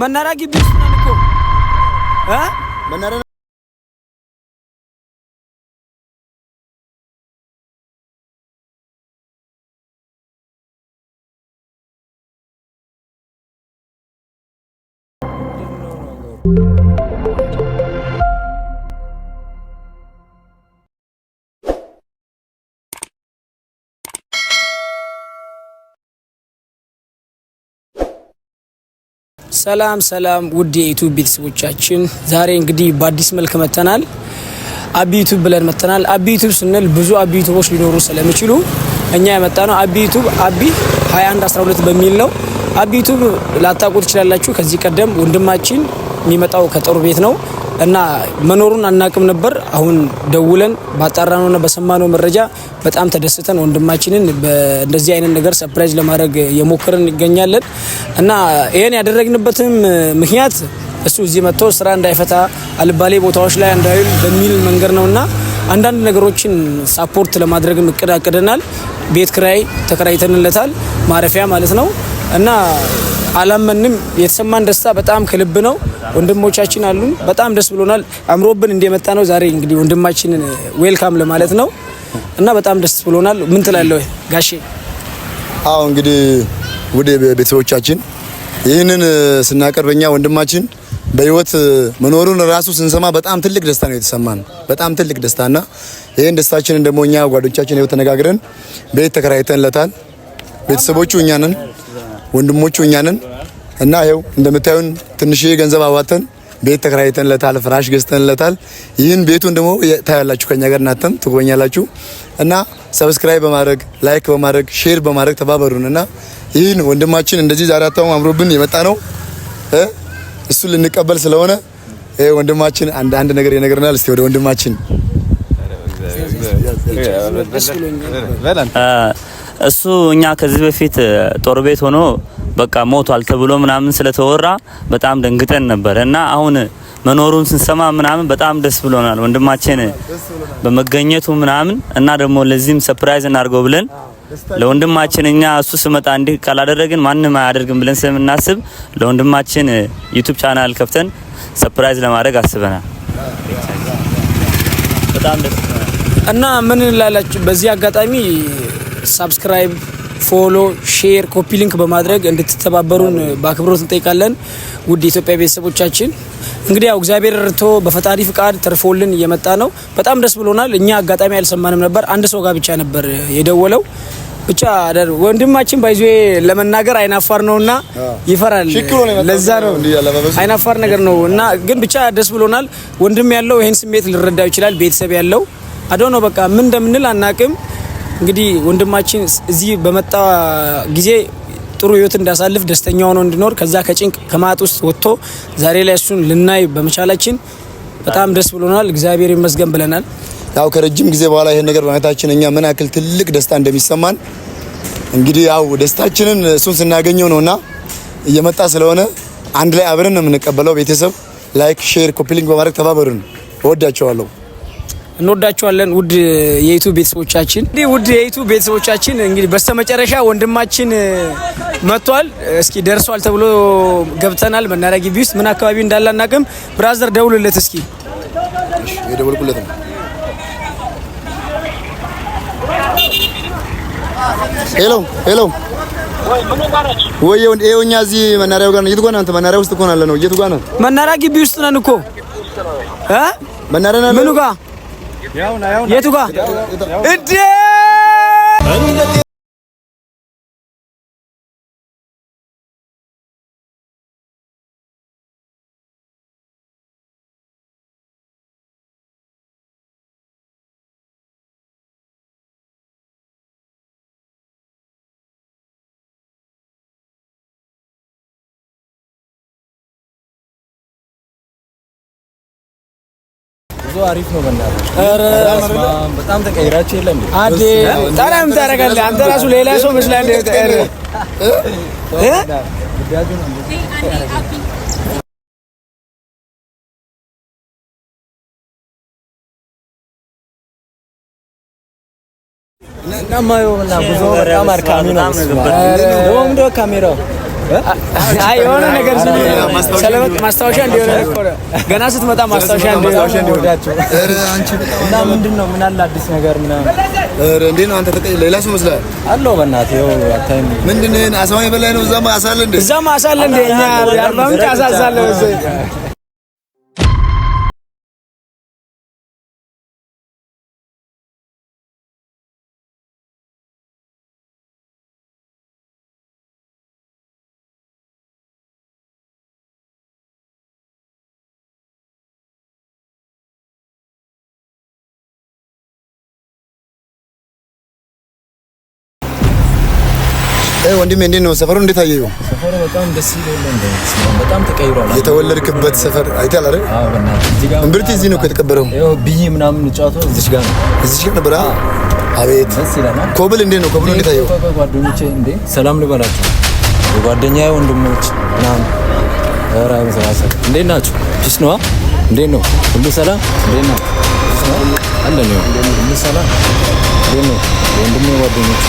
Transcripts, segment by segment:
መናራ ግቢ ውስጥ ነን እኮ መናራ ሰላም ውድ የዩቲዩብ ቤተሰቦቻችን ዛሬ እንግዲህ በአዲስ መልክ መተናል። አቢ ዩቲዩብ ብለን መተናል። አቢ ዩቲዩብ ስንል ብዙ አቢ ዩቲዩቦች ሊኖሩ ስለሚችሉ እኛ የመጣነው አቢ ዩቲዩብ አቢ 2112 በሚል ነው። አቢ ዩቲዩብ ላታውቁት ትችላላችሁ። ከዚህ ቀደም ወንድማችን የሚመጣው ከጦር ቤት ነው እና መኖሩን አናቅም ነበር። አሁን ደውለን ባጣራነውና በሰማነው መረጃ በጣም ተደስተን ወንድማችንን በእንደዚህ አይነት ነገር ሰርፕራይዝ ለማድረግ የሞከርን ይገኛለን እና ይሄን ያደረግንበትም ምክንያት እሱ እዚህ መጥቶ ስራ እንዳይፈታ አልባሌ ቦታዎች ላይ እንዳይል በሚል መንገድ ነውና አንዳንድ ነገሮችን ሳፖርት ለማድረግ እቅድ አቅደናል። ቤት ክራይ ተከራይተንለታል፣ ማረፊያ ማለት ነው እና አላመንም። የተሰማን ደስታ በጣም ከልብ ነው። ወንድሞቻችን አሉን፣ በጣም ደስ ብሎናል። አምሮብን እንደመጣ ነው ዛሬ እንግዲህ ወንድማችንን ዌልካም ለማለት ነው እና በጣም ደስ ብሎናል። ምን ትላለህ ጋሼ? አዎ እንግዲህ ወደ ቤተሰቦቻችን ይህንን ስናቀርበኛ ወንድማችን በህይወት መኖሩን ራሱ ስንሰማ በጣም ትልቅ ደስታ ነው የተሰማን። በጣም ትልቅ ደስታና ይሄን ደስታችንን ደግሞ እኛ ጓዶቻችን ይኸው ተነጋግረን ቤት ተከራይተንለታል። ቤተሰቦቹ እኛ ነን፣ ወንድሞቹ እኛ ነን እና ይኸው እንደምታዩን ትንሽዬ ገንዘብ አዋተን ቤት ተከራይተንለታል፣ ፍራሽ ገዝተንለታል። ይህን ቤቱን ደግሞ ታያላችሁ፣ ከኛ ጋር እናንተም ትጎበኛላችሁ እና ሰብስክራይብ በማድረግ ላይክ በማድረግ ሼር በማድረግ ተባበሩን እና ይህን ወንድማችን እንደዚህ ዛሬ አታውም አምሮብን የመጣ ነው እሱ ልንቀበል ስለሆነ ወንድማችን አንድ ነገር ይነግረናል። እስቲ ወደ ወንድማችን እሱ እኛ ከዚህ በፊት ጦር ቤት ሆኖ በቃ ሞቷል ተብሎ ምናምን ስለተወራ በጣም ደንግጠን ነበር እና አሁን መኖሩን ስንሰማ ምናምን በጣም ደስ ብሎናል ወንድማችን በመገኘቱ ምናምን እና ደግሞ ለዚህም ሰርፕራይዝ እናርገው ብለን ለወንድማችን እኛ እሱ ስመጣ እንዲህ ካላደረግን ማንንም አያደርግም ብለን ስለምናስብ ለወንድማችን ዩቲዩብ ቻናል ከፍተን ሰርፕራይዝ ለማድረግ አስበናል። በጣም ደስ እና ምን እንላላችሁ በዚህ አጋጣሚ ሰብስክራይብ፣ ፎሎ፣ ሼር፣ ኮፒ ሊንክ በማድረግ እንድትተባበሩን በአክብሮት እንጠይቃለን። ውድ የኢትዮጵያ ቤተሰቦቻችን እንግዲህ ያው እግዚአብሔር ረድቶ በፈጣሪ ፍቃድ ተርፎልን እየመጣ ነው። በጣም ደስ ብሎናል። እኛ አጋጣሚ አልሰማንም ነበር። አንድ ሰው ጋር ብቻ ነበር የደወለው። ብቻ ወንድማችን ባይዞ ለመናገር አይናፋር ነውና ይፈራል። ለዛ ነው አይናፋር ነገር ነው እና ግን ብቻ ደስ ብሎናል። ወንድም ያለው ይሄን ስሜት ሊረዳው ይችላል። ቤተሰብ ያለው አዶኖ በቃ ምን እንደምንል አናቅም። እንግዲህ ወንድማችን እዚህ በመጣ ጊዜ ጥሩ ህይወት እንዳሳልፍ ደስተኛ ሆኖ እንዲኖር ከዛ ከጭንቅ ከማጥ ውስጥ ወጥቶ ዛሬ ላይ እሱን ልናይ በመቻላችን በጣም ደስ ብሎናል። እግዚአብሔር ይመስገን ብለናል። ያው ከረጅም ጊዜ በኋላ ይሄን ነገር በማየታችን እኛ ምን ያክል ትልቅ ደስታ እንደሚሰማን እንግዲህ ያው ደስታችንን እሱን ስናገኘው ነውና እየመጣ ስለሆነ አንድ ላይ አብረን ነው የምንቀበለው። ቤተሰብ ላይክ፣ ሼር፣ ኮፒ ሊንክ በማድረግ ተባበሩን። እወዳቸዋለሁ። እንወዳቸዋለን ውድ የዩቲዩብ ቤተሰቦቻችን። ውድ የዩቲዩብ ቤተሰቦቻችን እንግዲህ በስተመጨረሻ ወንድማችን መጥቷል። እስኪ ደርሷል ተብሎ ገብተናል። መናሪያ ግቢ ውስጥ ምን አካባቢ እንዳለ አናውቅም። ብራዘር ደውልለት እስኪ። እሺ የደወልኩለት ነው። ሄሎ ወይ ወንድ እኛ እዚህ መናሪያው ጋር ነው። የት ጋር ነው አንተ? መናሪያ ውስጥ እኮ ነው። የት ጋር ነው? መናሪያ ግቢ ውስጥ ነን እኮ መናሪያ ነው። ምኑ ጋር? የቱ ጋር? እዴ ጉዞ አሪፍ ነው። በጣም ተቀይራችሁ የለም አዴ ታላም ታረጋለህ አንተ ራሱ ሌላ ሰው መስላል እና ማየውና ጉዞ በጣም አድካሚ ነው። ደግሞ ካሜራው አይ የሆነ ነገር ሰለበት ማስታወሻ እንደሆነ እኮ ገና ስትመጣ ማስታወሻ እንደሆነዳችሁ እና ምንድነው ምን አለ አዲስ ነገር ምናምን እንዴ ነው አንተ ሌላ ሰው መስላል አለው በእናትህ ይኸው አታይም ምንድነው አሳማኝ በላይ ነው እዛማ አሳለ እንዴ እዛማ አሳለ እንዴ እኛ ያርባም ታሳሳለ ወንድሜ እንዴት ነው ሰፈሩ እንዴት አየኸው? ሰፈሩ በጣም ደስ ይላል እንዴ በጣም ተቀይሯል። የተወለድክበት ሰፈር አይተሃል አይደል? አዎ በእናትህ እዚህ ጋር እምብርት እዚህ ነው የተቀበረው። ይኸው ብዬ ምናምን ጫወተው እዚህ ጋር ነው። እዚህ ጋር ነበር። አቤት ደስ ይላል። ኮብል እንዴት ነው? ኮብል እንዴት አየኸው? ጓደኞቼ እንዴ ሰላም ልበላችሁ የጓደኛዬ ወንድሞች ምናምን ኧረ አይመስላችሁ እንዴት ናችሁ? ፒስ ነው እንዴት ነው? ሁሉ ሰላም እንዴት ነው? አለ ነው ሁሉ ሰላም እንዴት ነው? ወንድሜ ጓደኞቼ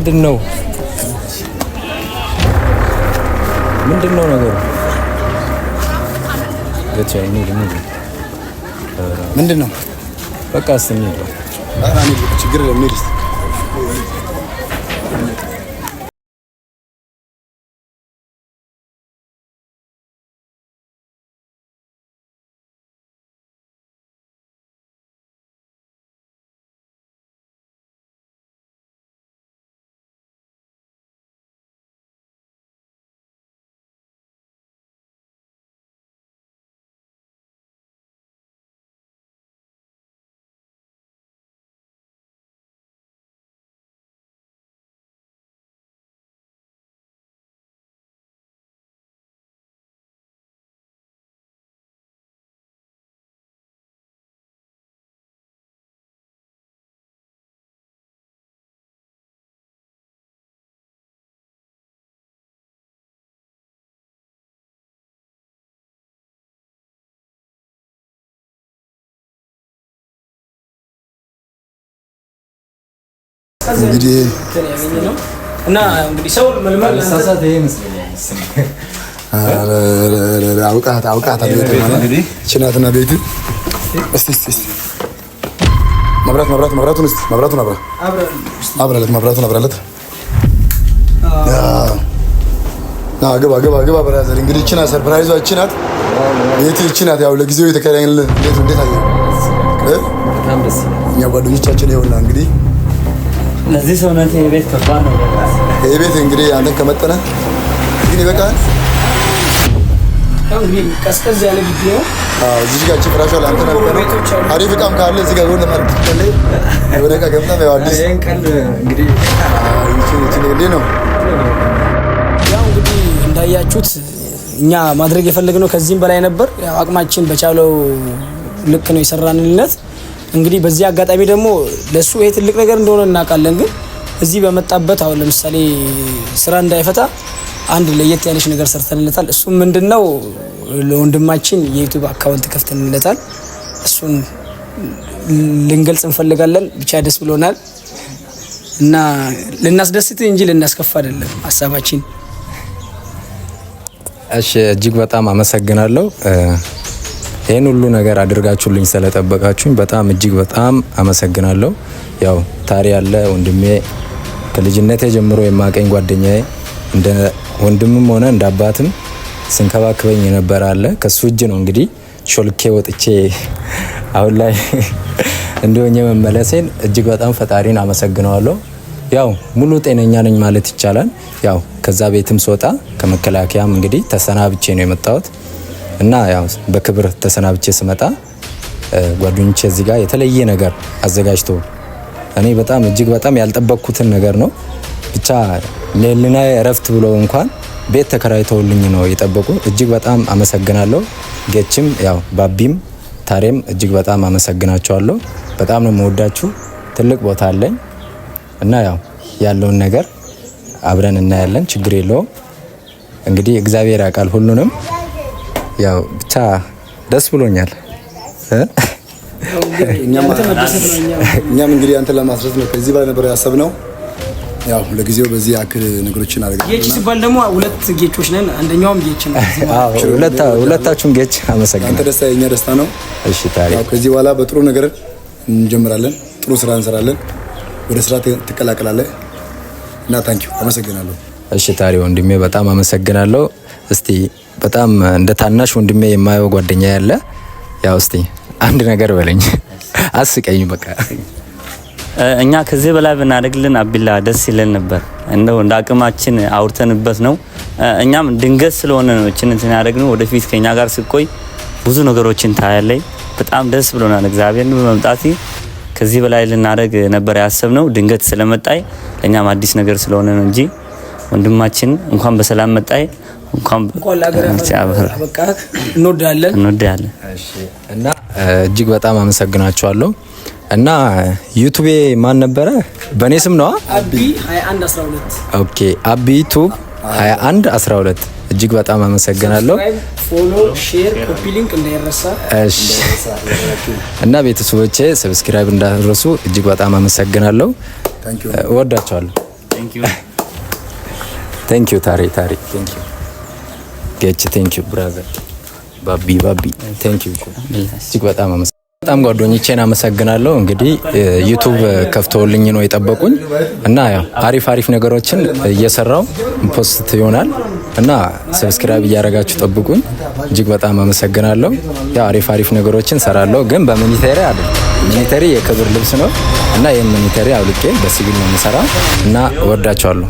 ምንድነው ነገሩ? ገቻይኒ ምንድነው? በቃ አስተኛ ነው። አራኒ ችግር ለምን እንግዲህ እና እንግዲህ ሰው መልመል ሳሳት ይሄ መስለኝ አውቃት አቤት ማለት ችናትና ቤት እስቲ መብራቱን አብራለት ግባ ብራዘር እንግዲህ ችና ሰርፕራይዟ ችናት ቤት ችናት ያው ለጊዜው የተከራየን እንዴት አየው በጣም ደስ ይላል። እኛ ጓደኞቻችን ይኸውና እንግዲህ ለዚህ ሰውነት የቤት ከባድ ነው። የቤት እንግዲህ አንተን ከመጠነ ግን ይበቃል። እንግዲህ ቀዝቀዝ ያለ ግቢ ነው። እዚህ ጋር ፍራሽ አለ። አንተ ነው አሪፍ ዕቃም ካለ እዚህ ጋር የሆነ ማለት ትፈልይ የሆነ ዕቃ ገብተህ ያው አዲስ ይሄን ቀን እንግዲህ እንግዲህ ነው ያው እንግዲህ እንዳያችሁት እኛ ማድረግ የፈለግነው ከዚህም በላይ ነበር። ያው አቅማችን በቻለው ልክ ነው የሰራንለት። እንግዲህ በዚህ አጋጣሚ ደግሞ ለሱ ይሄ ትልቅ ነገር እንደሆነ እናውቃለን። ግን እዚህ በመጣበት አሁን ለምሳሌ ስራ እንዳይፈታ አንድ ለየት ያለች ነገር ሰርተንለታል። እሱም ምንድነው ለወንድማችን የዩቲዩብ አካውንት ከፍተንለታል። እሱን ልንገልጽ እንፈልጋለን። ብቻ ደስ ብሎናል እና ልናስደስት እንጂ ልናስከፋ አይደለም ሀሳባችን። እሺ እጅግ በጣም አመሰግናለሁ። ይሄን ሁሉ ነገር አድርጋችሁልኝ ስለጠበቃችሁኝ በጣም እጅግ በጣም አመሰግናለሁ። ያው ታሪ ያለ ወንድሜ ከልጅነቴ ጀምሮ የማቀኝ ጓደኛዬ እንደ ወንድምም ሆነ እንደ አባትም ስንከባክበኝ የነበረ አለ። ከሱ እጅ ነው እንግዲህ ሾልኬ ወጥቼ አሁን ላይ እንደሆነ መመለሴን እጅግ በጣም ፈጣሪን አመሰግናለሁ። ያው ሙሉ ጤነኛ ነኝ ማለት ይቻላል። ያው ከዛ ቤትም ስወጣ ከመከላከያም እንግዲህ ተሰናብቼ ነው የመጣሁት እና ያው በክብር ተሰናብቼ ስመጣ ጓደኞቼ እዚህ ጋር የተለየ ነገር አዘጋጅቶ እኔ በጣም እጅግ በጣም ያልጠበቅኩትን ነገር ነው ብቻ ለልና እረፍት ብሎ እንኳን ቤት ተከራይተውልኝ ነው የጠበቁ። እጅግ በጣም አመሰግናለሁ። ገችም ያው ባቢም ታሬም እጅግ በጣም አመሰግናቸዋለሁ። በጣም ነው የምወዳችሁ። ትልቅ ቦታ አለኝ እና ያው ያለውን ነገር አብረን እናያለን። ችግር የለውም። እንግዲህ እግዚአብሔር ያውቃል ሁሉንም። ያው ብቻ ደስ ብሎኛል። እኛም እንግዲህ አንተ ለማስረት ነው ከዚህ በላይ ነበር ያሰብነው። ያው ለጊዜው በዚህ ያክል ነገሮችን አድርገን ጌች ሲባል ደግሞ ሁለት ጌቾች ነን። አንደኛውም ጌች ነው። አዎ ሁለታችሁም ጌች። አመሰግናለሁ። አንተ ደስታ የኛ ደስታ ነው። እሺ ታሪ ያው ከዚህ በኋላ በጥሩ ነገር እንጀምራለን። ጥሩ ስራ እንሰራለን። ወደ ስራ ትቀላቀላለህ እና ታንኪዩ አመሰግናለሁ። እሺ ታሪ ወንድሜ በጣም አመሰግናለሁ። እስቲ በጣም እንደ ታናሽ ወንድሜ የማየው ጓደኛ ያለ ያው እስቲ አንድ ነገር በለኝ አስቀኝ በቃ። እኛ ከዚህ በላይ ብናደርግልን አቢላ ደስ ይለን ነበር። እንደው እንደ አቅማችን አውርተንበት ነው። እኛም ድንገት ስለሆነ ነው እቺን እንትን ያደረግነው። ወደፊት ከኛ ጋር ስቆይ ብዙ ነገሮችን ታያለኝ። በጣም ደስ ብሎናል። እግዚአብሔርን በመምጣቴ ከዚህ በላይ ልናደርግ ነበር ያሰብነው። ድንገት ስለመጣይ ለኛም አዲስ ነገር ስለሆነ ነው እንጂ ወንድማችን እንኳን በሰላም መጣይ። እንኳን በቃ እንወዳለን። እሺ እና እጅግ በጣም አመሰግናችኋለሁ። እና ዩቲዩብ ማን ነበረ? በኔ ስም ነው አቢ 2112። ኦኬ አቢ ዩቲዩብ 2112። እጅግ በጣም አመሰግናለሁ። ፎሎ፣ ሼር፣ ኮፒ ሊንክ እንዳይረሳ። እሺ እና ቤተሰቦቼ ሰብስክራይብ እንዳትረሱ። እጅግ በጣም አመሰግናለሁ። እወዳችኋለሁ። ቴንክ ዩ ታሪ ቴንክ ዩ ጌች ቴንክ ዩ ብራዘር ባቢ ቴንክ ዩ እጅግ በጣም በጣም ጓደኞቼን አመሰግናለሁ። እንግዲህ ዩቲዩብ ከፍተውልኝ ነው የጠበቁኝ እና ያው አሪፍ ነገሮችን እየሰራው ፖስት ይሆናል እና ሰብስክራይብ እያደረጋችሁ ጠብቁኝ። እጅግ በጣም አመሰግናለሁ። ያው አሪፍ ነገሮችን ሰራለሁ፣ ግን በሚኒቴሪ አይደል። ሚኒቴሪ የክብር ልብስ ነው እና ይሄን ሚኒቴሪ አውልቄ በሲቪል ነው የምሰራው እና ወዳችኋለሁ።